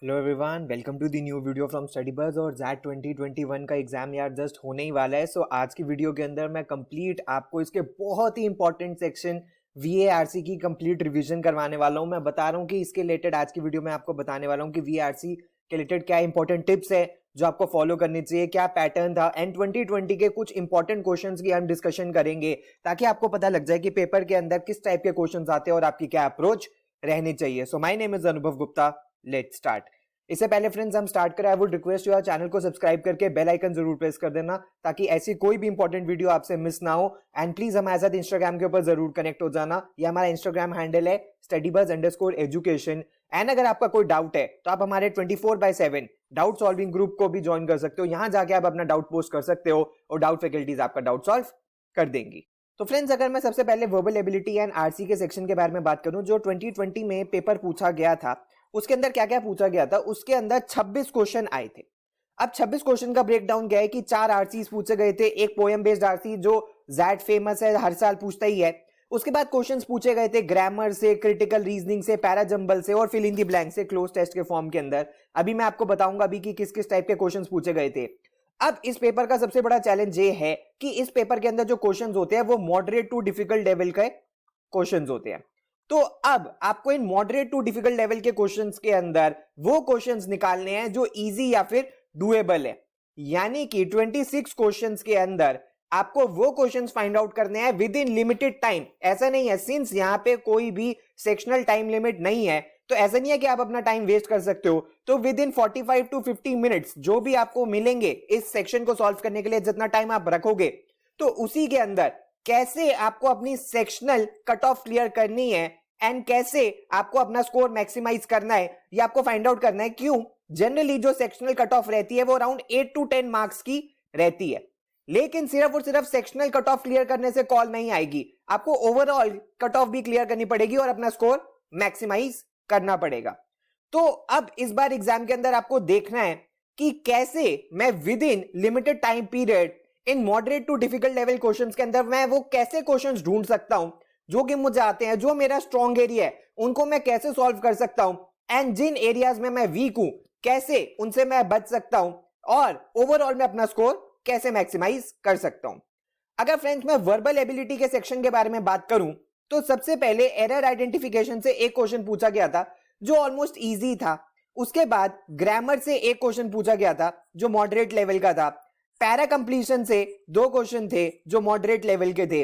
Hello everyone, welcome to the new video from Study Buzz. और JET 2021 का exam यार just होने ही वाला है। सो आज की वीडियो के अंदर मैं कंप्लीट आपको इसके बहुत ही इंपॉर्टेंट सेक्शन वीएआरसी की कंप्लीट रिवीजन करवाने वाला हूं। मैं बता रहा हूं कि इसके रिलेटेड आज की वीडियो में आपको बताने वाला हूं कि वीएआरसी के रिलेटेड क्या इंपॉर्टेंट टिप्स है जो आपको फॉलो करनी चाहिए, क्या पैटर्न था, एंड 2020 के कुछ इंपॉर्टेंट क्वेश्चंस की हम डिस्कशन करेंगे ताकि आपको पता लग जाए कि पेपर के अंदर किस टाइप के क्वेश्चंस आते हैं और आपकी क्या अप्रोच रहनी चाहिए। सो माय नेम इज अनुभव गुप्ता, लेट्स स्टार्ट। इससे पहले फ्रेंड्स हम स्टार्ट करें, I would request you channel को सब्सक्राइब करके बेल आइकन जरूर प्रेस कर देना ताकि ऐसी कोई भी इंपॉर्टेंट वीडियो आपसे मिस ना हो। एंड प्लीज हमारे साथ इंस्टाग्राम के ऊपर जरूर कनेक्ट हो जाना। ये हमारा इंस्टाग्राम हैंडल है studybuzz_education। एंड अगर आपका कोई डाउट है तो आप हमारे 24/7 डाउट सॉल्विंग ग्रुप को भी ज्वाइन कर सकते हो। यहां जाके आप अपना डाउट पोस्ट कर सकते हो और डाउट फैकल्टीज आपका डाउट सॉल्व कर देंगी। तो फ्रेंड्स, अगर मैं सबसे पहले वर्बल एबिलिटी एंड आरसी के सेक्शन के बारे में बात करूं जो 2020 में पेपर पूछा गया था, उसके अंदर क्या क्या पूछा गया था। उसके अंदर 26 क्वेश्चन आए थे। अब 26 क्वेश्चन का ब्रेकडाउन क्या है कि 4 आरसी पूछे गए थे, एक पोएम बेस्ड आरसी जो जैट फेमस है, हर साल पूछता ही है। उसके बाद क्वेश्चंस पूछे गए थे ग्रामर से, क्रिटिकल रीजनिंग से, पैराजंबल से और फिल इन द ब्लैंक से क्लोज टेस्ट के फॉर्म के अंदर। अभी मैं आपको बताऊंगा अभी कि किस किस टाइप के क्वेश्चंस पूछे गए थे। अब इस पेपर का सबसे बड़ा चैलेंज ये है कि इस पेपर के अंदर जो क्वेश्चंस होते हैं वो मॉडरेट टू डिफिकल्ट लेवल के क्वेश्चंस होते हैं। तो अब आपको इन मॉडरेट टू डिफिकल्ट लेवल के क्वेश्चंस के अंदर वो क्वेश्चंस निकालने हैं जो इजी या फिर डुएबल है। यानी कि 26 क्वेश्चंस के अंदर आपको वो क्वेश्चंस फाइंड आउट करने हैं विद इन लिमिटेड टाइम। ऐसा नहीं है, सिंस यहां पे कोई भी सेक्शनल टाइम लिमिट नहीं है तो ऐसा नहीं है कि आप अपना टाइम वेस्ट कर सकते हो। तो विद इन 45 टू 50 मिनट्स जो भी आपको मिलेंगे इस सेक्शन को सॉल्व करने के लिए, जितना टाइम आप रखोगे, तो उसी के अंदर कैसे आपको अपनी सेक्शनल कट ऑफ क्लियर करनी है एंड कैसे आपको अपना स्कोर मैक्सिमाइज करना है, ये आपको फाइंड आउट करना है। क्यों? जनरली जो सेक्शनल कट ऑफ रहती है वो अराउंड 8 टू 10 मार्क्स की रहती है, लेकिन सिर्फ और सिर्फ सेक्शनल कट ऑफ क्लियर करने से कॉल नहीं आएगी, आपको ओवरऑल कट ऑफ भी क्लियर करनी पड़ेगी और अपना स्कोर मैक्सिमाइज करना पड़ेगा। तो अब इस बार एग्जाम के अंदर आपको देखना है कि कैसे मैं within limited time period इन moderate to difficult level questions के अंदर मैं वो कैसे क्वेश्चंस ढूंढ सकता हूं जो कि मुझे आते हैं, जो मेरा स्ट्रॉन्ग एरिया है उनको मैं कैसे सॉल्व कर सकता हूं, एंड जिन एरियाज में मैं वीक हूं कैसे उनसे मैं बच सकता हूं और ओवरऑल में अपना स्कोर कैसे मैक्सिमाइज कर सकता हूं। अगर फ्रेंड्स मैं वर्बल एबिलिटी के सेक्शन के बारे में बात करूं तो सबसे पहले एरर आइडेंटिफिकेशन से एक क्वेश्चन पूछा गया था जो ऑलमोस्ट इजी था। उसके बाद ग्रामर से एक क्वेश्चन पूछा गया था जो मॉडरेट लेवल का था। पैरा कंप्लीशन से 2 क्वेश्चन थे जो मॉडरेट लेवल के थे।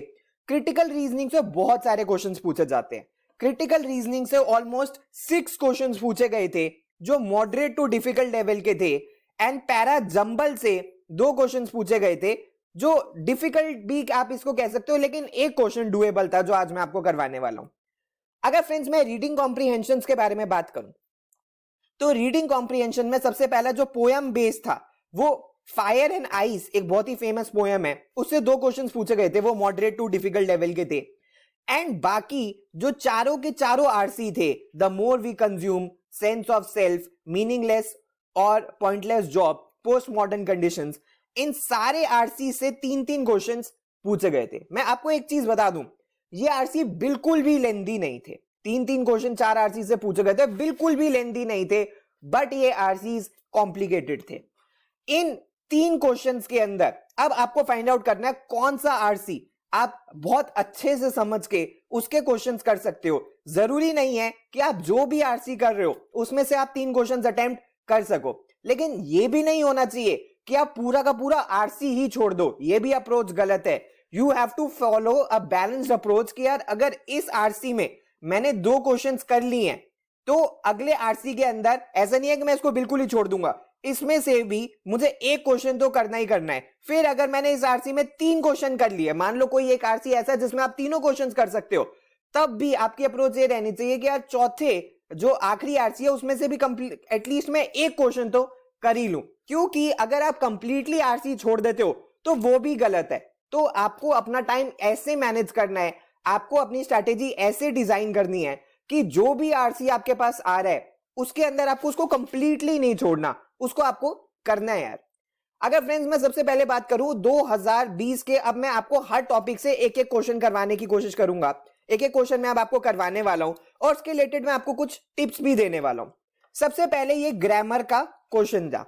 क्रिटिकल रीजनिंग से बहुत सारे क्वेश्चंस पूछे जाते हैं। क्रिटिकल रीजनिंग से ऑलमोस्ट 6 क्वेश्चंस पूछे गए थे जो मॉडरेट टू डिफिकल्ट लेवल के थे। एंड पैरा जंबल से 2 क्वेश्चंस पूछे गए थे जो डिफिकल्ट भी आप इसको कह सकते हो, लेकिन एक क्वेश्चन डुएबल था जो आज मैं आपको करवाने वाला हूं। अगर फ्रेंड्स मैं रीडिंग कॉम्प्रीहेंशन के बारे में बात करूं तो रीडिंग कॉम्प्रीहेंशन में सबसे पहला जो पोयम बेस था वो फायर एंड आइस, एक बहुत ही फेमस पोयम है, उससे 2 क्वेश्चंस पूछे गए थे, वो मॉडरेट टू डिफिकल्ट लेवल के थे। एंड बाकी जो चारों के चारों आरसी थे, the more we consume, sense of self, meaningless और pointless job, post modern conditions, इन सारे आरसी से 3-3 क्वेश्चंस पूछे गए थे। मैं आपको एक चीज बता दूं, ये आरसी बिल्कुल भी लेंदी नहीं थे। 3-3 क्वेश्चन 4 आरसी से पूछे गए थे, बिल्कुल भी लेंदी नहीं थे, बट ये आरसी कॉम्प्लिकेटेड थे। इन 3 क्वेश्चंस के अंदर अब आपको फाइंड आउट करना है कौन सा आरसी आप बहुत अच्छे से समझ के उसके क्वेश्चंस कर सकते हो। जरूरी नहीं है कि आप जो भी आरसी कर रहे हो उसमें से आप 3 क्वेश्चंस अटेम्प्ट कर सको, लेकिन ये भी नहीं होना चाहिए कि आप पूरा का पूरा आरसी ही छोड़ दो। ये भी अप्रोच गलत है। You have to follow a balanced approach कि यार अगर इस आरसी में मैंने 2 क्वेश्चंस कर लिए हैं तो अगले आरसी के अंदर ऐसा नहीं है कि मैं इसको बिल्कुल ही छोड़ दूंगा, इसमें से भी मुझे एक क्वेश्चन तो करना ही करना है। फिर अगर मैंने इस आरसी में 3 क्वेश्चन कर लिए, मान लो कोई एक आरसी ऐसा है जिसमें आप तीनों क्वेश्चन कर सकते हो, तब भी आपकी अप्रोच ये रहनी चाहिए कि यार चौथे जो आखिरी आरसी है उसमें से भी एटलीस्ट मैं एक क्वेश्चन तो कर ही लूं। क्योंकि अगर आप कंप्लीटली आरसी छोड़ देते हो तो वो भी गलत है। तो आपको अपना टाइम ऐसे मैनेज करना है, आपको अपनी स्ट्रैटेजी ऐसे डिजाइन करनी है कि जो भी आरसी आपके पास आ रहा है उसके अंदर आपको उसको कंप्लीटली नहीं छोड़ना, उसको आपको करना है यार। अगर फ्रेंड्स मैं सबसे पहले बात करूं 2020 के, अब मैं आपको हर टॉपिक से एक एक क्वेश्चन करवाने की कोशिश करूंगा। एक एक क्वेश्चन मैं अब आपको करवाने वाला हूं और उसके रिलेटेड मैं आपको कुछ टिप्स भी देने वाला हूं। सबसे पहले ये ग्रामर का क्वेश्चन था।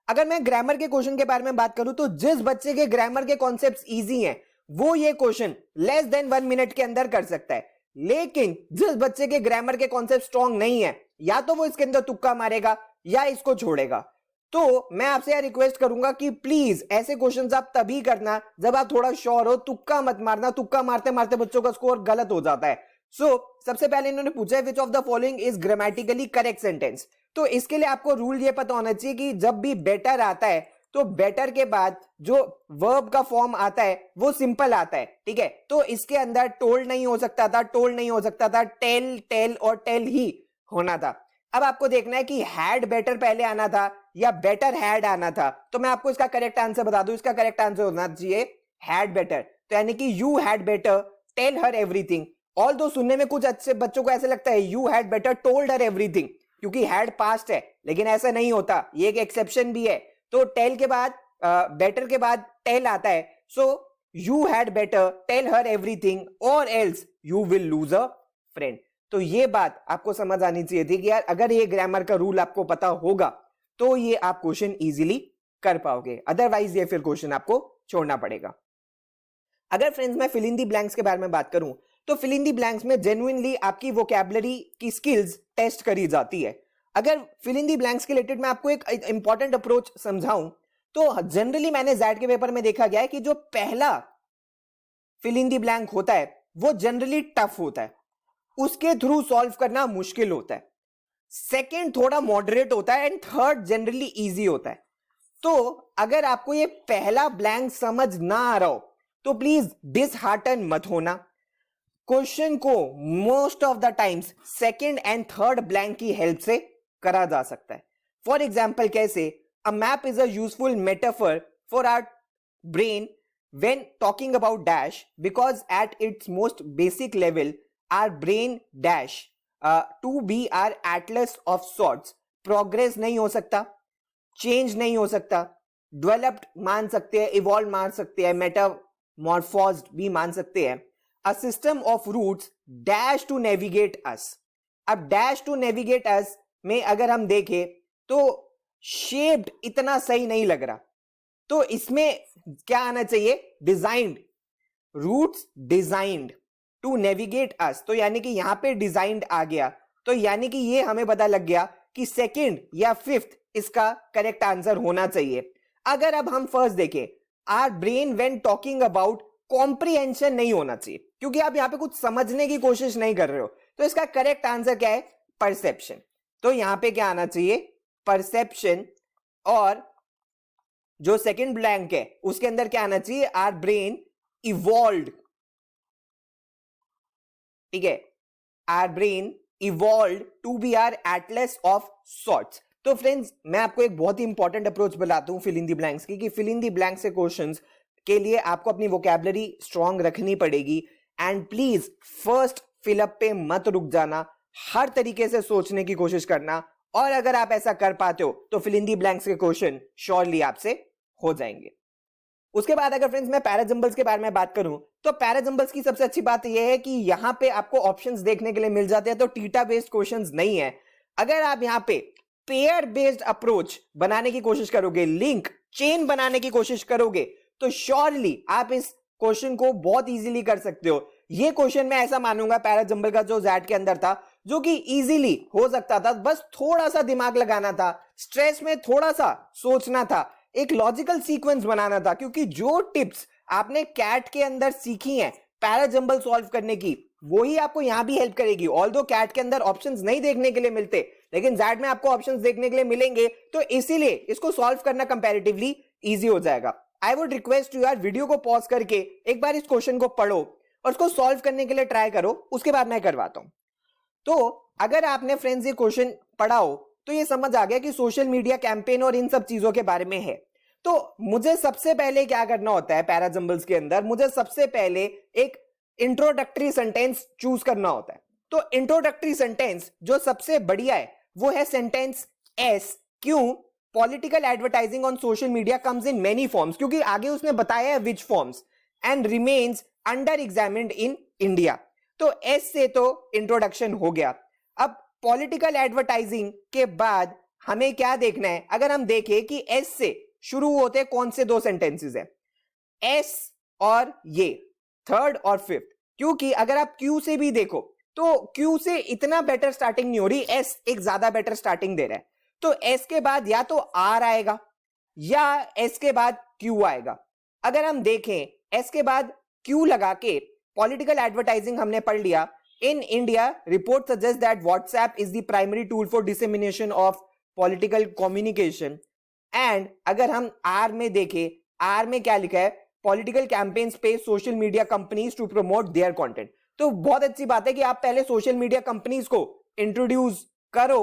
अगर मैं ग्रामर के क्वेश्चन के बारे में बात करूं तो जिस बच्चे के ग्रामर के कॉन्सेप्ट्स इजी हैं वो ये क्वेश्चन लेस देन 1 मिनट के अंदर कर सकता है। लेकिन जिस बच्चे के ग्रामर के कॉन्सेप्ट स्ट्रांग नहीं है, या तो वो इसके अंदर तुक्का मारेगा या इसको छोड़ेगा। तो मैं आपसे यह रिक्वेस्ट करूंगा कि प्लीज ऐसे क्वेश्चंस आप तभी करना जब आप थोड़ा श्योर हो, तुक्का मत मारना। तुक्का मारते मारते बच्चों का स्कोर गलत हो जाता है। सबसे पहले इन्होंने पूछा है विच of the following is grammatically correct sentence. तो इसके लिए आपको रूल ये पता होना चाहिए कि जब भी बेटर आता है तो बेटर के बाद जो वर्ब का फॉर्म आता है वो सिंपल आता है, ठीक है। तो इसके अंदर टोल्ड नहीं हो सकता था, टोल्ड नहीं हो सकता था, टेल, टेल और टेल ही होना था। अब आपको देखना है कि हैड बेटर पहले आना था या बेटर हैड आना था। तो मैं आपको इसका करेक्ट आंसर बता दूं, इसका करेक्ट आंसर होना चाहिए हैड बेटर। तो यानी कि you had better tell her everything. Although सुनने में कुछ अच्छे बच्चों को ऐसे लगता है you had better told her everything, क्योंकि हैड पास्ट है, लेकिन ऐसा नहीं होता, ये एक एक्सेप्शन भी है। तो टेल के बाद बेटर के बाद टेल आता है। So you had better tell her everything और else you will lose a friend. तो ये बात आपको समझ आनी चाहिए थी कि यार अगर ये ग्रामर का रूल आपको पता होगा तो ये आप क्वेश्चन इजीली कर पाओगे, अदरवाइज ये फिर क्वेश्चन आपको छोड़ना पड़ेगा। अगर फ्रेंड्स मैं फिल इन दी ब्लैंक्स के बारे में बात करूं तो फिल इन दी ब्लैंक्स में जेन्युइनली आपकी वोकैबुलरी की स्किल्स टेस्ट करी जाती है। अगर फिल इन दी ब्लैंक्स के रिलेटेड मैं आपको एक इंपॉर्टेंट अप्रोच समझाऊं तो जनरली मैंने जैड के पेपर में देखा गया है कि जो पहला फिल इन दी ब्लैंक होता है वो जनरली टफ होता है, उसके थ्रू सॉल्व करना मुश्किल होता है। सेकंड थोड़ा मॉडरेट होता है एंड थर्ड जनरली इजी होता है। तो अगर आपको ये पहला ब्लैंक समझ ना आ रहा हो तो प्लीज डिसहार्टन मत होना। क्वेश्चन को most of the times second and third blank की हेल्प से करा जा सकता है। फॉर एग्जाम्पल कैसे, a map is a useful metaphor for our brain when talking about dash because at its most basic level our brain dash to be our atlas of sorts। progress नहीं हो सकता, change नहीं हो सकता, developed मान सकते हैं, evolved मान सकते हैं, metamorphosed भी मान सकते हैं। a system of routes dash to navigate us। अब dash to navigate us में अगर हम देखें तो shaped इतना सही नहीं लग रहा, तो इसमें क्या आना चाहिए, designed, routes designed to navigate us. तो यानी कि यहां पे डिजाइंड आ गया, तो यानी कि ये हमें पता लग गया कि सेकंड या फिफ्थ इसका करेक्ट आंसर होना चाहिए। अगर अब हम फर्स्ट देखें, our brain when talking about comprehension नहीं होना चाहिए, क्योंकि आप यहां पे कुछ समझने की कोशिश नहीं कर रहे हो। तो इसका करेक्ट आंसर क्या है, परसेप्शन। तो यहां पे क्या आना चाहिए, परसेप्शन। और जो सेकंड ब्लैंक है उसके अंदर क्या आना चाहिए, आवर ब्रेन इवॉल्व्ड, ठीक है, our brain evolved to be our atlas of sorts. तो फ्रेंड्स मैं आपको एक बहुत ही इंपॉर्टेंट अप्रोच बताता हूं फिल इन दी ब्लैंक्स की, कि फिल इन दी ब्लैंक्स के क्वेश्चंस के लिए आपको अपनी वोकैबुलरी स्ट्रांग रखनी पड़ेगी। एंड प्लीज फर्स्ट फिलअप पे मत रुक जाना, हर तरीके से सोचने की कोशिश करना, और अगर आप ऐसा कर पाते हो तो फिल इन दी ब्लैंक्स के क्वेश्चन श्योरली आपसे हो जाएंगे। उसके बाद अगर फ्रेंड्स मैं पैराजंबल्स के बारे में बात करूं तो पैराजंबल्स की सबसे अच्छी बात यह है कि यहां पे आपको ऑप्शंस देखने के लिए मिल जाते हैं, तो टीटा बेस्ड क्वेश्चंस नहीं है। अगर आप यहां पे पेयर बेस्ड अप्रोच बनाने की कोशिश करोगे, लिंक चेन बनाने की कोशिश करोगे, तो श्योरली आप इस क्वेश्चन को बहुत इजीली कर सकते हो। ये क्वेश्चन मैं ऐसा मानूंगा पैराजंबल का जो जैड के अंदर था, जो कि इजीली हो सकता था, बस थोड़ा सा दिमाग लगाना था, स्ट्रेस में थोड़ा सा सोचना था, एक लॉजिकल सीक्वेंस बनाना था। क्योंकि जो टिप्स आपने कैट के अंदर सीखी हैं पैराजंबल सॉल्व करने की, वो ही आपको यहां भी हेल्प करेगी। ऑल्दो कैट के अंदर ऑप्शंस नहीं देखने के लिए मिलते, लेकिन जैड में आपको ऑप्शंस देखने के लिए मिलेंगे, तो इसीलिए इसको सॉल्व करना कंपैरेटिवली इजी हो जाएगा। आई वुड रिक्वेस्ट यू यार, वीडियो को पॉज करके एक बार इस क्वेश्चन को पढ़ो और उसको सॉल्व करने के लिए ट्राई करो, उसके बाद मैं करवाता हूं। तो अगर आपने फ्रेंड्स ये क्वेश्चन पढ़ा हो तो ये समझ आ गया कि सोशल मीडिया कैंपेन और इन सब चीजों के बारे में है। तो मुझे सबसे पहले क्या करना होता है पैराजंबल्स के अंदर, मुझे सबसे पहले एक इंट्रोडक्टरी सेंटेंस चूज करना होता है। तो इंट्रोडक्टरी सेंटेंस जो सबसे बढ़िया है वो है सेंटेंस एस। क्यों? Political advertising on social media comes in many forms, क्योंकि आगे उसने बताया है which forms, and remains under examined in India. तो एस से तो इंट्रोडक्शन हो गया। अब पॉलिटिकल एडवर्टाइजिंग के बाद हमें क्या देखना है? अगर हम देखें कि एस से शुरू होते कौन से दो सेंटेंसेस है, एस और ये थर्ड और फिफ्थ, क्योंकि अगर आप क्यू से भी देखो तो क्यू से इतना बेटर स्टार्टिंग नहीं हो रही, एस एक ज्यादा बेटर स्टार्टिंग दे रहा है। तो एस के बाद या तो आर आएगा या एस के बाद क्यू आएगा। अगर हम देखें एस के बाद क्यू लगा के पॉलिटिकल एडवर्टाइजिंग हमने पढ़ लिया। In India report suggest that WhatsApp is the primary tool for dissemination of political communication. And अगर हम आर में देखें, आर में क्या लिखा है? Political campaigns pay social media companies to promote their content. तो बहुत अच्छी बात है कि आप पहले सोशल मीडिया कंपनीज को इंट्रोड्यूस करो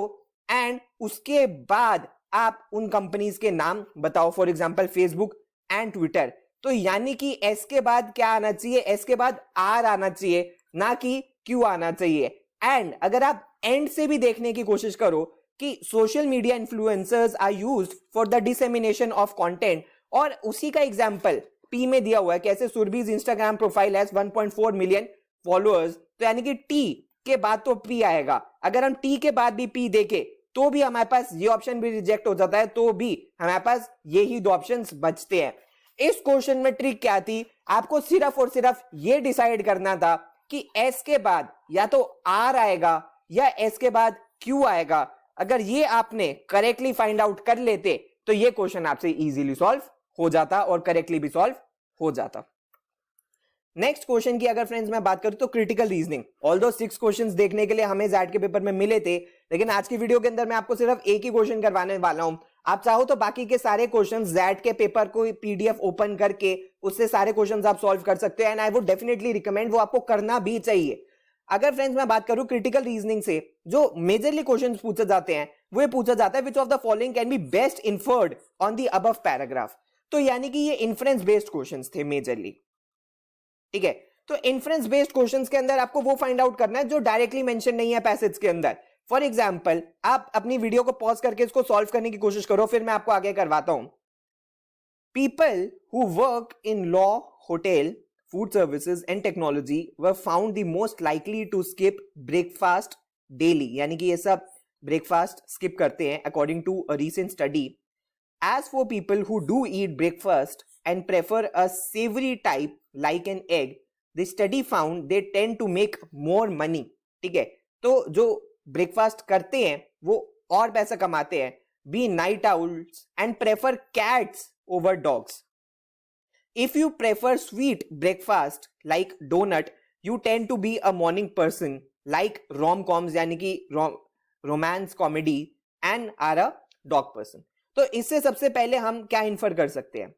एंड उसके बाद आप उन कंपनीज के नाम बताओ, for example Facebook and Twitter. तो यानी कि एस के बाद क्या आना चाहिए? एस के बाद आर आना चाहिए, ना कि क्यू आना चाहिए। एंड अगर आप एंड से भी देखने की कोशिश करो कि social media influencers are used for the dissemination of content, और उसी का एग्जांपल पी में दिया हुआ है, कैसे Surbhi's Instagram profile has 1.4 million followers. तो यानी कि टी के बाद तो पी आएगा। अगर हम टी के बाद भी पी देखे तो भी हमारे पास ये ऑप्शन भी रिजेक्ट हो जाता है, तो भी हमारे पास ये ही दो ऑप्शंस बचते हैं। इस क्वेश्चन में ट्रिक क्या थी? आपको सिर्फ और सिर्फ ये डिसाइड करना था कि एस के बाद या तो आर आएगा या एस के बाद क्यू आएगा। अगर ये आपने करेक्टली फाइंड आउट कर लेते तो ये क्वेश्चन आपसे इजीली सॉल्व हो जाता और करेक्टली भी सॉल्व हो जाता। नेक्स्ट क्वेश्चन की अगर फ्रेंड्स मैं बात करूं तो क्रिटिकल रीजनिंग। ऑल्दो 6 क्वेश्चंस देखने के लिए हमें जैट के पेपर में मिले थे, लेकिन आज की वीडियो के अंदर मैं आपको सिर्फ एक ही क्वेश्चन करवाने वाला हूं। आप चाहो तो बाकी के सारे क्वेश्चंस जैट के पेपर को पीडीएफ ओपन करके उससे सारे क्वेश्चंस आप सॉल्व कर सकते हो, and I would definitely recommend, वो आपको करना भी चाहिए। अगर फ्रेंड्स मैं बात करूं क्रिटिकल रीजनिंग से जो मेजरली क्वेश्चंस पूछे जाते हैं, वो पूछा जाता है विच of the following can be best inferred on the above paragraph. तो यानी कि ये इन्फ्रेंस बेस्ड क्वेश्चंस थे मेजरली, ठीक है। तो इन्फ्रेंस बेस्ड क्वेश्चंस के अंदर आपको वो फाइंड आउट करना है जो डायरेक्टली मेंशन नहीं है पैसेज के अंदर। फॉर एग्जांपल आप अपनी वीडियो को पॉज करके इसको सॉल्व करने की कोशिश करो, फिर मैं आपको आगे करवाता हूं। People who work in law, hotel, food services and technology were found the most likely to skip breakfast daily, यानी कि ये सब ब्रेकफास्ट स्किप करते हैं according to a recent study. As for people who do eat breakfast and prefer a savory type like an egg, the study found they tend to make more money। ठीक है, तो जो breakfast करते हैं वो और पैसा कमाते हैं। Be night owls and prefer cats over dogs। If you prefer sweet breakfast like donut, you tend to be a morning person like rom-coms यानी कि romance comedy and are a dog person। तो इससे सबसे पहले हम क्या infer कर सकते हैं?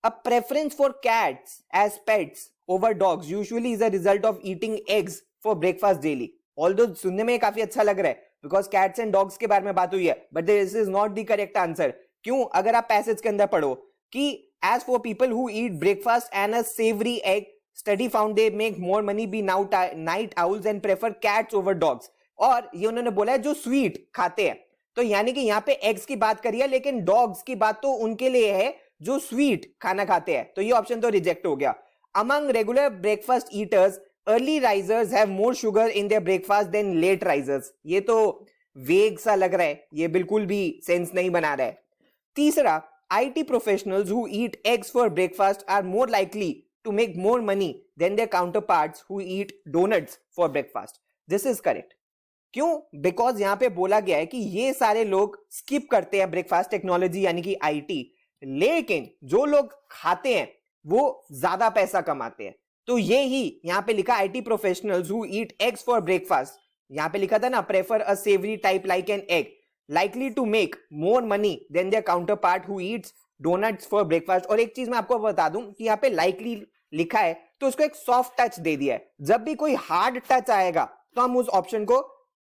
A preference for cats as pets over dogs usually is a result of eating eggs for breakfast daily। Although सुनने में काफी अच्छा लग रहा है because cats and dogs के बारे में बात हुई है, but this is not the correct answer। क्यों? अगर आप पैसेज के अंदर पढ़ो कि as for people who eat breakfast and a savory egg, study found they make more money, be night owls and prefer cats over dogs। और ये उन्होंने बोला है जो स्वीट खाते हैं, तो यानी कि यहाँ पे एग्स की बात करी है, लेकिन डॉग्स की बात तो उनके लिए है जो स्वीट खाना खाते हैं, तो ये ऑप्शन तो रिजेक्ट हो गया। Among regular breakfast eaters, early risers have more sugar in their breakfast than late risers. ये तो वेग सा लग रहा है, ये बिल्कुल भी सेंस नहीं बना रहा है। तीसरा, IT professionals who eat eggs for breakfast are more likely to make more money than their counterparts who eat donuts for breakfast. This is correct. क्यों? बिकॉज यहाँ पे बोला गया है कि ये सारे लोग स्किप करते हैं ब्रेकफास्ट, टेक्नोलॉजी यानी कि आईटी, लेकिन जो लोग खाते हैं वो ज्यादा पैसा कमाते हैं। तो ये ही यहाँ पे लिखा IT professionals who eat eggs for breakfast, यहाँ पे लिखा था ना prefer a savory type like an egg, likely to make more money than their counterpart who eats donuts for breakfast. और एक चीज मैं आपको बता दूं कि यहाँ पे लाइकली लिखा है तो उसको एक सॉफ्ट टच दे दिया है। जब भी कोई हार्ड टच आएगा तो हम उस ऑप्शन को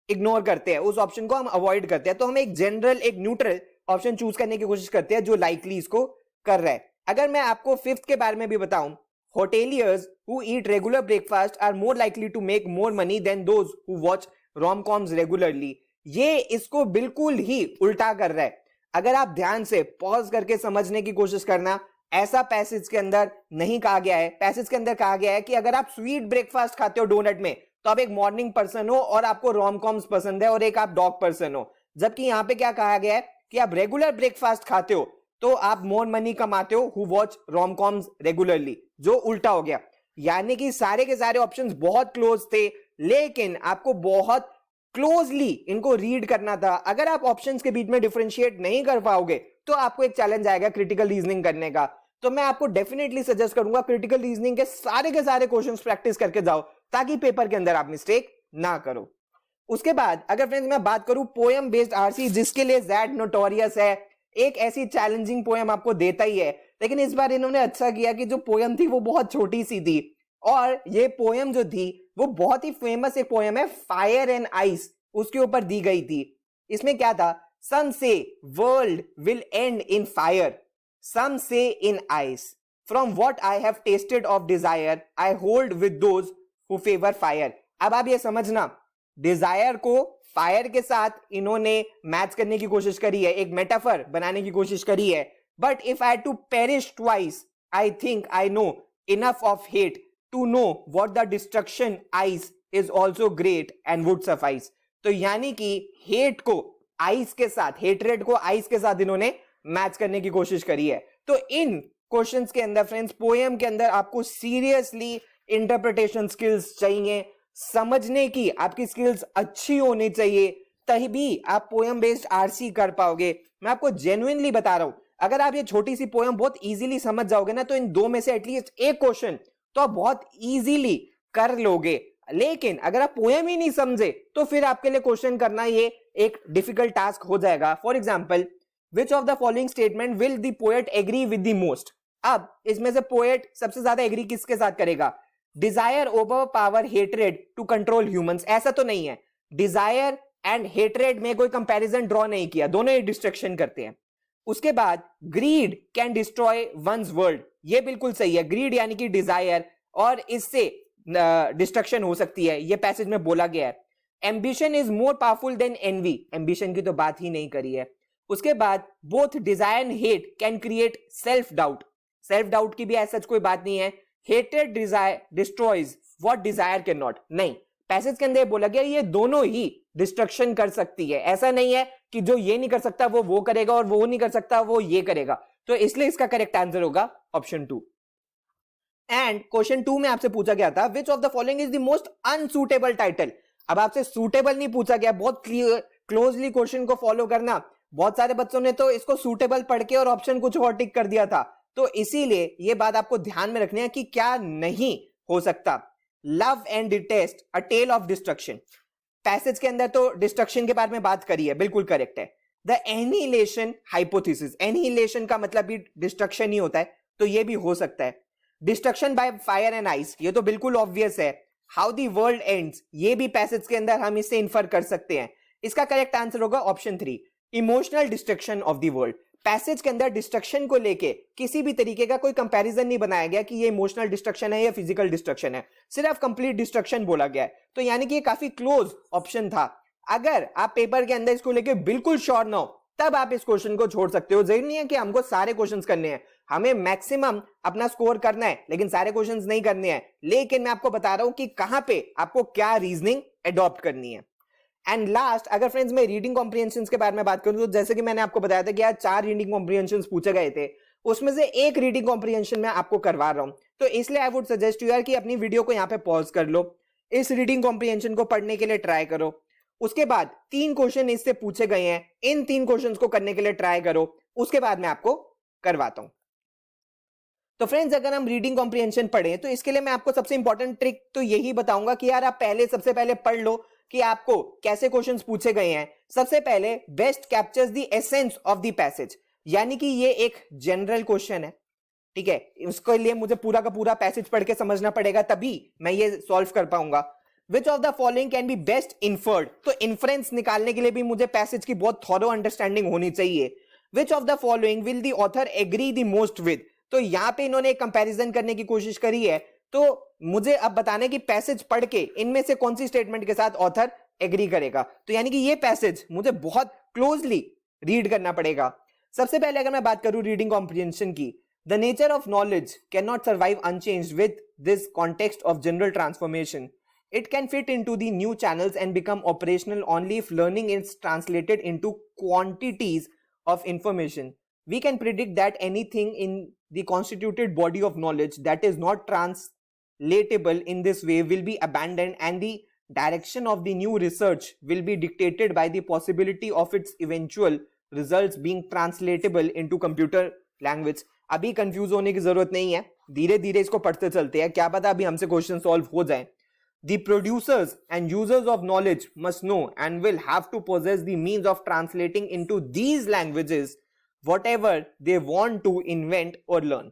इग्नोर करते हैं, उस ऑप्शन को हम अवॉइड करते हैं। तो हम एक जनरल, एक न्यूट्रल ऑप्शन चूज करने की कोशिश करते हैं जो लाइकली इसको कर रहा है। अगर मैं आपको फिफ्थ के बारे में भी बताऊं, hoteliers who eat regular breakfast are more likely to make more money than those who watch rom-coms regularly. ये इसको बिल्कुल ही उल्टा कर रहा है। अगर आप ध्यान से पॉज करके समझने की कोशिश करना, ऐसा पैसेज के अंदर नहीं कहा गया है। पैसेज के अंदर कहा गया है कि अगर आप स्वीट ब्रेकफास्ट खाते हो डोनट में तो आप एक मॉर्निंग पर्सन हो और आपको रोम कॉम्स पसंद है, और एक आप डॉग पर्सन हो। जबकि यहाँ पे क्या कहा गया है कि आप रेगुलर ब्रेकफास्ट खाते हो तो आप मोर मनी कमाते हो who watch rom coms regularly, जो उल्टा हो गया। यानी कि सारे के सारे ऑप्शंस बहुत क्लोज थे, लेकिन आपको बहुत क्लोजली इनको रीड करना था। अगर आप ऑप्शंस के बीच में डिफरेंशिएट नहीं कर पाओगे तो आपको एक चैलेंज आएगा क्रिटिकल रीजनिंग करने का। तो मैं आपको डेफिनेटली सजेस्ट करूंगा क्रिटिकल रीजनिंग के सारे क्वेश्चंस प्रैक्टिस करके जाओ, ताकि पेपर के अंदर आप मिस्टेक ना करो। उसके बाद अगर फ्रेंड्स मैं बात करूं पोएम बेस्ड आरसी, जिसके लिए ज़ैड नोटोरियस है, एक ऐसी चैलेंजिंग पोएम आपको देता ही है, लेकिन इस बार इन्होंने अच्छा किया कि जो पोएम थी वो बहुत छोटी सी थी, और ये पोएम जो थी वो बहुत ही फेमस एक पोएम है, फायर एंड आइस, उसके ऊपर दी गई थी। इसमें क्या था, some say world will end in fire, some say in ice, from what I have tasted of desire I hold with those who favour fire. अब आप ये समझना, डिजायर को फायर के साथ इन्होंने मैच करने की कोशिश करी है, एक मेटाफर बनाने की कोशिश करी है। But if I to perish twice I think I know enough of hate to know what the destruction ice is also great and would suffice. तो यानी कि हेट को आइस के साथ, हेटरेड को आइस के साथ इन्होंने मैच करने की कोशिश करी है। तो इन क्वेश्चंस के अंदर फ्रेंड्स, पोएम के अंदर आपको सीरियसली इंटरप्रिटेशन स्किल्स चाहिए, समझने की आपकी स्किल्स अच्छी होनी चाहिए, तभी आप पोएम बेस्ड आरसी कर पाओगे। मैं आपको जेन्युइनली बता रहा हूं, अगर आप ये छोटी सी पोएम बहुत इजीली समझ जाओगे ना, तो इन दो में से एटलीस्ट एक क्वेश्चन तो आप बहुत इजीली कर लोगे। लेकिन अगर आप पोएम ही नहीं समझे तो फिर आपके लिए क्वेश्चन करना ये एक डिफिकल्ट टास्क हो जाएगा। For example, which of the following statement will the poet agree with the most. अब इसमें से पोएट सबसे ज्यादा एग्री किसके साथ करेगा, desire over power hatred to control humans, ऐसा तो नहीं है। डिजायर एंड हेटरेड में कोई कंपैरिजन ड्रॉ नहीं किया, दोनों ही डिस्ट्रक्शन करते हैं। उसके बाद greed can destroy one's world, ये बिल्कुल सही है, ग्रीड यानी कि डिजायर, और इससे डिस्ट्रक्शन हो सकती है, ये पैसेज में बोला गया है। Ambition is more powerful than envy, ambition की तो बात ही नहीं करी है। उसके बाद both desire and hate can create self doubt, self doubt की भी ऐसा कोई बात नहीं है। Hated desire destroys what desire can not, नहीं, पैसेज के अंदर बोला गया ये दोनों ही डिस्ट्रक्शन कर सकती है, ऐसा नहीं है कि जो ये नहीं कर सकता वो करेगा और वो नहीं कर सकता वो ये करेगा। तो इसलिए इसका करेक्ट आंसर होगा ऑप्शन 2। एंड क्वेश्चन 2 में आपसे पूछा गया था विच of the following is the most unsuitable title. अब आपसे सूटेबल नहीं पूछा गया, बहुत क्लोजली क्वेश्चन को फॉलो करना। बहुत सारे बच्चों ने तो इसको सूटेबल पढ़ के और ऑप्शन कुछ और टिक कर दिया था, तो इसीलिए ये बात आपको ध्यान में रखनी है कि क्या नहीं हो सकता। Love and detest a tale of destruction, passage के अंदर तो डिस्ट्रक्शन के बारे में बात करी है, बिल्कुल करेक्ट है। द एनिहिलेशन हाइपोथेसिस, एनिहिलेशन का मतलब भी डिस्ट्रक्शन ही होता है, तो ये भी हो सकता है। Destruction by fire and ice, ये तो बिल्कुल ऑब्वियस है। हाउ द वर्ल्ड एंड्स, ये भी पैसेज के अंदर हम इससे इन्फर कर सकते हैं। इसका करेक्ट आंसर होगा option 3, emotional destruction of the world. Passage के अंदर डिस्ट्रक्शन को लेके किसी भी तरीके का कोई कंपैरिजन नहीं बनाया गया कि ये इमोशनल डिस्ट्रक्शन है या फिजिकल डिस्ट्रक्शन है, सिर्फ कंप्लीट डिस्ट्रक्शन बोला गया है। तो यानी कि ये काफी क्लोज ऑप्शन था। अगर आप पेपर के अंदर इसको लेके बिल्कुल श्योर ना हो, तब आप इस क्वेश्चन को छोड़ सकते हो। जरूरी नहीं है कि हमको सारे क्वेश्चंस करने हैं, हमें मैक्सिमम अपना स्कोर करना है, लेकिन सारे क्वेश्चंस नहीं करने हैं। लेकिन मैं आपको बता रहा हूं कि कहां पे आपको क्या रीजनिंग एडॉप्ट करनी है। एंड लास्ट, अगर फ्रेंड्स मैं रीडिंग कॉम्प्रिहेंशन के बारे में बात करूं, तो जैसे कि मैंने आपको बताया था कि आज 4 रीडिंग कॉम्प्रिहेंशन पूछे गए थे, उसमें से एक रीडिंग कॉम्प्रिहेंशन मैं आपको करवा रहा हूं। तो इसलिए आई वुड सजेस्ट यू यार कि अपनी वीडियो को यहाँ पे पॉज कर लो, इस रीडिंग कॉम्प्रिहेंशन को पढ़ने के लिए ट्राई करो। उसके बाद 3 क्वेश्चन इससे पूछे गए हैं, इन 3 क्वेश्चंस को करने के लिए ट्राई करो, उसके बाद मैं आपको करवाता हूं। तो फ्रेंड्स, अगर हम रीडिंग कॉम्प्रिहेंशन पढ़ें तो इसके लिए मैं आपको सबसे इंपॉर्टेंट ट्रिक तो यही बताऊंगा कि यार आप सबसे पहले पढ़ लो कि आपको कैसे क्वेश्चंस पूछे गए हैं। सबसे पहले, best captures the essence of the passage, यानी कि ये एक जनरल क्वेश्चन है, ठीक है, उसके लिए मुझे पूरा का पूरा पैसेज पढ़ के समझना पड़ेगा, तभी मैं ये सॉल्व कर पाऊंगा। विच of the following can be best inferred, तो इन्फ्रेंस निकालने के लिए भी मुझे पैसेज की बहुत थॉरो अंडरस्टैंडिंग होनी चाहिए। Which of the following will the author agree the most with, तो यहां पे इन्होंने एक कंपैरिजन करने की कोशिश करी है, तो मुझे अब बताने की पैसेज पढ़ के इनमें से कौन सी स्टेटमेंट के साथ ऑथर एग्री करेगा। तो यानी कि ये पैसेज मुझे बहुत क्लोजली रीड करना पड़ेगा। सबसे पहले अगर मैं बात करूं रीडिंग कॉम्प्रिहेंशन की, the nature of knowledge can not survive unchanged with this context of general transformation, It can fit into the new channels and become operational only if learning is translated into quantities of information. We can predict that anything in the constituted body of knowledge that is not translatable in this way will be abandoned, and the direction of the new research will be dictated by the possibility of its eventual results being translatable into computer language. अभी confuse होने की जरूरत नहीं है, धीरे धीरे इसको पढ़ते चलते हैं, क्या पता अभी हमसे क्वेश्चन सॉल्व हो जाए. The producers and users of knowledge must know and will have to possess the means of translating into these languages whatever they want to invent or learn.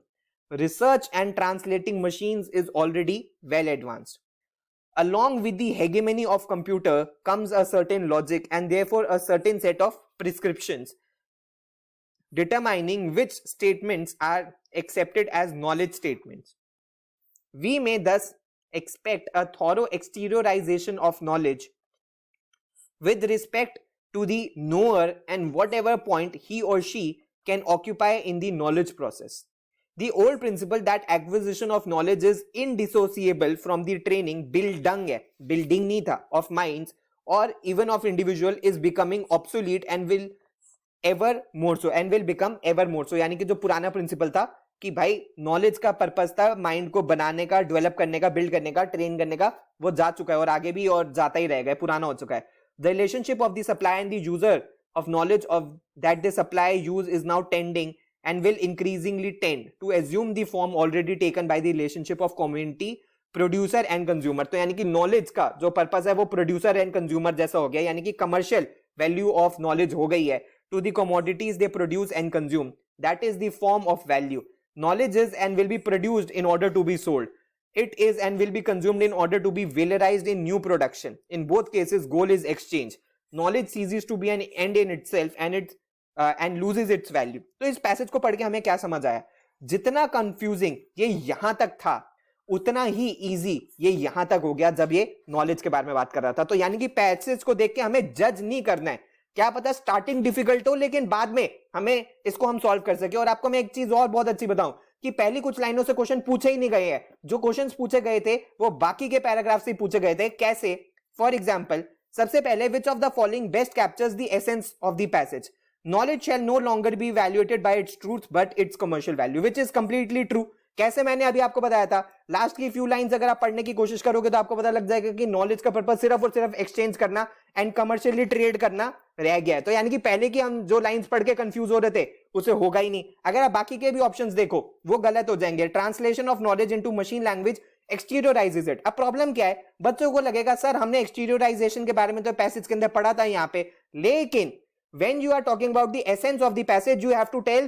Research and translating machines is already well advanced. Along with the hegemony of computer comes a certain logic and therefore a certain set of prescriptions determining which statements are accepted as knowledge statements. We may thus expect a thorough exteriorization of knowledge with respect to the knower and whatever point he or she can occupy in the knowledge process. The old principle that acquisition of knowledge is indissociable from the training building नहीं था of minds or even of individual is becoming obsolete and will ever more so and will become ever more so. यानी कि जो पुराना principal था कि भाई knowledge का पर्पस था माइंड को बनाने का, डेवलप करने का, बिल्ड करने का, ट्रेन करने का, वो जा चुका है और आगे भी और जाता ही रहेगा, पुराना हो चुका है. The relationship of the supply and the user of knowledge of that the supply use is now tending and will increasingly tend to assume the form already taken by the relationship of community producer and consumer. तो यानी कि knowledge का जो purpose है वो producer and consumer जैसा हो गया, यानी कि कमर्शियल वैल्यू ऑफ नॉलेज हो गई है. To the commodities they produce and consume, that is the form of value. Knowledge is and will be produced in order to be sold. It is and will be consumed in order to be valorized in new production. In both cases, goal is exchange. Knowledge ceases to be an end in itself and loses its value. तो इस passage को पढ़ के हमें क्या समझ आया? जितना कंफ्यूजिंग ये यहां तक था उतना ही इजी ये यहां तक हो गया जब ये नॉलेज के बारे में बात कर रहा था. तो यानी कि पैसेज को देख के हमें जज नहीं करना है. क्या पता स्टार्टिंग डिफिकल्ट हो लेकिन बाद में हमें इसको हम सॉल्व कर सके. और आपको मैं एक चीज और बहुत अच्छी बताऊं कि पहली कुछ लाइनों से क्वेश्चन पूछे ही नहीं गए हैं. जो क्वेश्चंस पूछे गए थे वो बाकी के पैराग्राफ से पूछे गए थे. कैसे? फॉर एग्जांपल, सबसे पहले विच of the following best captures the essence of the passage? Knowledge shall no longer be evaluated by its truth but its commercial value, which is completely true. कैसे? मैंने अभी आपको बताया था, लास्ट की फ्यू लाइंस अगर आप पढ़ने की कोशिश करोगे तो आपको पता लग जाएगा कि नॉलेज का पर्पस सिर्फ और सिर्फ एक्सचेंज करना एंड कमर्शियली ट्रेड करना रह गया है. तो यानी कि पहले की हम जो लाइंस पढ़ के कंफ्यूज हो रहे थे उसे होगा ही नहीं. अगर आप बाकी के भी ऑप्शंस देखो वो गलत हो जाएंगे. Translation of knowledge into machine language exteriorizes it. अब प्रॉब्लम क्या है? बच्चों को लगेगा सर हमने एक्सटीरियोराइजेशन के बारे में तो पैसेज के अंदर पढ़ा था यहाँ पे, लेकिन when you are talking about the essence of the passage you have to tell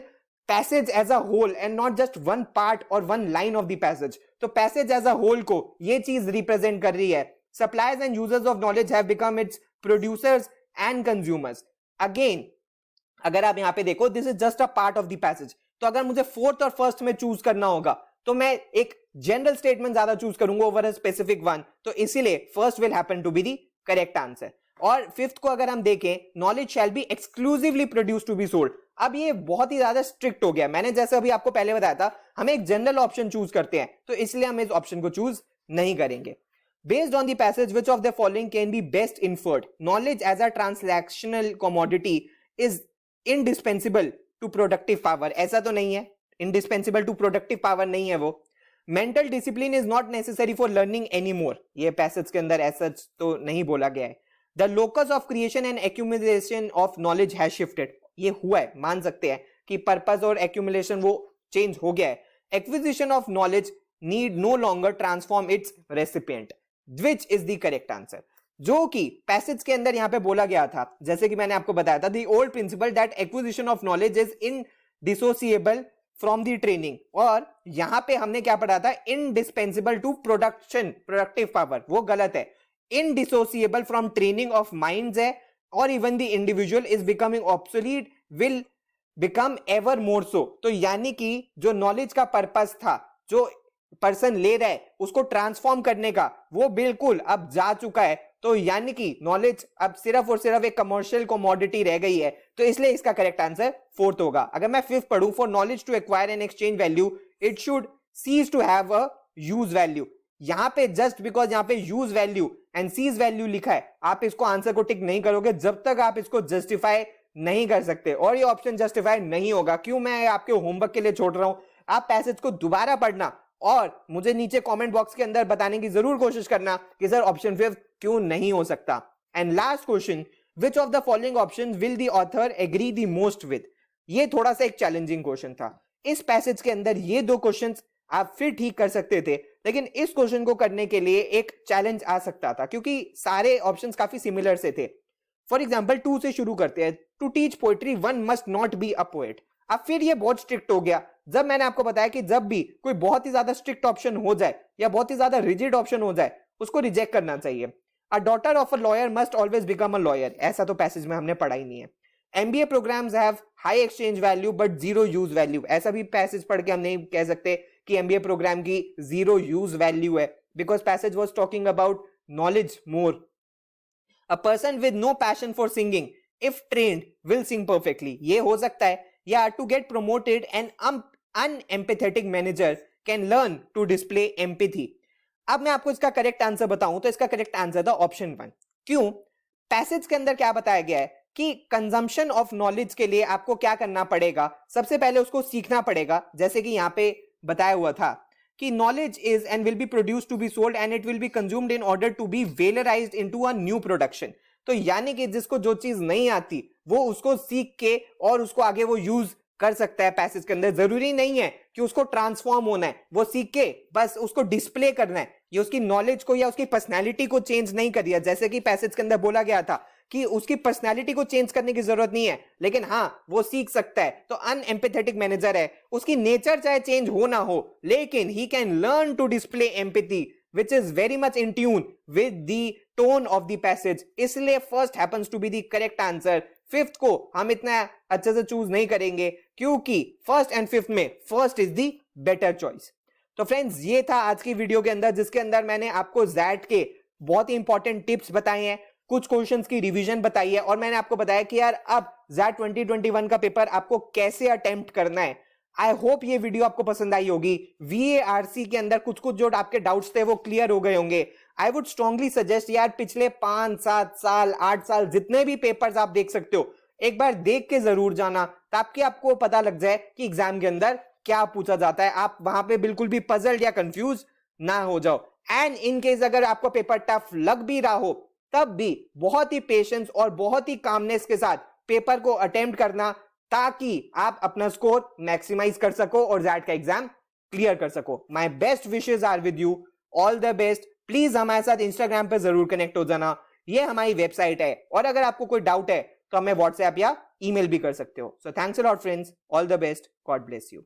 passage as a whole and not just one part or one line of the passage. तो passage as a whole को ये चीज represent कर रही है. Suppliers and users of knowledge have become its producers and consumers. Again, अगर आप यहाँ पे देखो this is just a part of the passage. तो अगर मुझे फोर्थ और फर्स्ट में चूज करना होगा तो मैं एक जनरल स्टेटमेंट ज्यादा चूज करूंगा ओवर अ स्पेसिफिक वन. तो इसीलिए first will happen to be the correct answer. और फिफ्थ को अगर हम देखें, knowledge shall be exclusively produce to be sold. अब ये बहुत ही ज्यादा स्ट्रिक्ट हो गया. मैंने जैसे अभी आपको पहले बताया था हम एक जनरल ऑप्शन चूज करते हैं तो इसलिए हम इस ऑप्शन को चूज नहीं करेंगे. Based on the passage which of the following can be best inferred? Knowledge as a transactional commodity is indispensable to productive power. ऐसा तो नहीं है, इंडिस्पेंसिबल टू प्रोडक्टिव पावर नहीं है वो. Mental discipline is not necessary for learning any more. ये passage के अंदर ऐसा तो नहीं बोला गया है. The locus of creation and accumulation of knowledge has shifted. ये हुआ है, मान सकते हैं कि पर्पस और accumulation वो चेंज हो गया है. Acquisition of knowledge need no longer transform its recipient, which is the correct answer. जो कि पैसेज के अंदर यहाँ पे बोला गया था, जैसे कि मैंने आपको बताया था, the old principle that acquisition of knowledge is indissociable from the training. और यहाँ पे हमने क्या पढ़ा था? indispensable to production, productive power. वो गलत है. indissociable from training of minds है, और even the individual is becoming obsolete will become ever more so. तो यानी कि जो नॉलेज का पर्पस था, जो पर्सन ले रहा है उसको ट्रांसफॉर्म करने का, वो बिल्कुल अब जा चुका है. तो यानी कि नॉलेज अब सिर्फ और सिर्फ एक कमर्शियल कमोडिटी रह गई है. तो इसलिए इसका करेक्ट आंसर फोर्थ होगा. अगर मैं फिफ्थ पढ़ूं, for knowledge to acquire and exchange value it should cease to have a use value. यहाँ पे जस्ट बिकॉज यहाँ पे use value and cease value लिखा है, आप इसको आंसर को टिक नहीं करोगे जब तक आप इसको जस्टिफाई नहीं कर सकते, और ये ऑप्शन जस्टिफाई नहीं होगा। क्यों मैं आपके होमवर्क के लिए छोड़ रहा हूं, आप पैसेज को दोबारा पढ़ना और मुझे नीचे कमेंट बॉक्स के अंदर बताने की जरूर कोशिश करना कि सर ऑप्शन 5 क्यों नहीं हो सकता। And last question, which of the following option will the author agree the most with. ये थोड़ा सा एक चैलेंजिंग क्वेश्चन था। इस पैसेज के अंदर ये दो क्वेश्चंस आप फिर ठीक कर सकते थे, लेकिन इस क्वेश्चन को करने के लिए एक चैलेंज आ सकता था क्योंकि सारे ऑप्शंस काफी सिमिलर से थे। फॉर एग्जाम्पल 2 से शुरू करते हैं, to teach poetry one must not be a poet. अब फिर ये बहुत स्ट्रिक्ट हो गया। जब मैंने आपको बताया कि जब भी कोई बहुत ही ज्यादा स्ट्रिक्ट ऑप्शन हो जाए या बहुत ही ज्यादा रिजिड ऑप्शन हो जाए उसको रिजेक्ट करना चाहिए। A daughter of a lawyer must always become a lawyer, ऐसा तो पैसेज में हमने पढ़ा ही नहीं है। MBA programs have high exchange value but zero use value, ऐसा भी पैसेज पढ़ के हम नहीं कह सकते कि एमबीए प्रोग्राम की जीरो यूज वैल्यू है, because passage was talking about knowledge more. A person with no passion for singing if trained will sing perfectly, ये हो सकता है। या to get promoted an unempathetic manager can learn to display empathy. अब मैं आपको इसका करेक्ट आंसर बताऊं तो इसका करेक्ट आंसर था ऑप्शन 1। क्यों? पैसेज के अंदर क्या बताया गया है कि कंजम्पशन ऑफ नॉलेज के लिए आपको क्या करना पड़ेगा, सबसे पहले उसको सीखना पड़ेगा। जैसे कि यहाँ पे बताया हुआ था कि knowledge is and will be produce to be sold and it will be consumed in order to be valorized into a new production. तो यानी कि जिसको जो चीज नहीं आती वो उसको सीख के और उसको आगे वो यूज कर सकता है। पैसेज के अंदर जरूरी नहीं है कि उसको ट्रांसफॉर्म होना है, वो सीख के बस उसको डिस्प्ले करना है। ये उसकी नॉलेज को या उसकी पर्सनैलिटी को चेंज नहीं कर दिया, जैसे कि पैसेज के अंदर बोला गया था कि उसकी पर्सनैलिटी को चेंज करने की जरूरत नहीं है, लेकिन हाँ वो सीख सकता है। तो अनएम्पैथेटिक मैनेजर है, उसकी नेचर चाहे चेंज हो ना हो, लेकिन he can learn to display empathy which is very much in tune with the tone of the passage, इसलिए first happens to be the correct answer। Fifth को हम इतना अच्छे से चूज नहीं करेंगे क्योंकि फर्स्ट एंड फिफ्थ में first is the better choice. तो फ्रेंड्स ये था आज की वीडियो के अंदर, जिसके अंदर मैंने आपको ज़ैट के बहुत ही इंपॉर्टेंट टिप्स बताए हैं, कुछ क्वेश्चंस की रिवीजन बताई है, और मैंने आपको बताया कि यार अब ज़ैट 2021 का पेपर आपको कैसे अटेम्प्ट करना है। आई होप ये वीडियो आपको पसंद आई होगी। VARC के अंदर कुछ कुछ जो आपके डाउट्स थे वो क्लियर हो गए होंगे। आई वुड स्ट्रांगली सजेस्ट यार पिछले 5, 7 साल, 8 साल जितने भी पेपर्स आप देख सकते हो, एक बार देख के जरूर जाना ताकि आपको पता लग जाए कि एग्जाम के अंदर क्या पूछा जाता है, आप वहां पे बिल्कुल भी पजल्ड या कंफ्यूज ना हो जाओ। एंड इन केस अगर आपको पेपर टफ लग भी रहा हो तब भी बहुत ही पेशेंस और बहुत ही कामनेस के साथ पेपर को अटेम्प्ट करना ताकि आप अपना स्कोर मैक्सिमाइज कर सको और ज़ैट का एग्जाम क्लियर कर सको। My best wishes are with you, all the best. Please हमारे साथ इंस्टाग्राम पे जरूर कनेक्ट हो जाना, ये हमारी वेबसाइट है, और अगर आपको कोई डाउट है तो हमें व्हाट्सएप या ईमेल भी कर सकते हो। So thanks a lot friends, all the best, God bless you.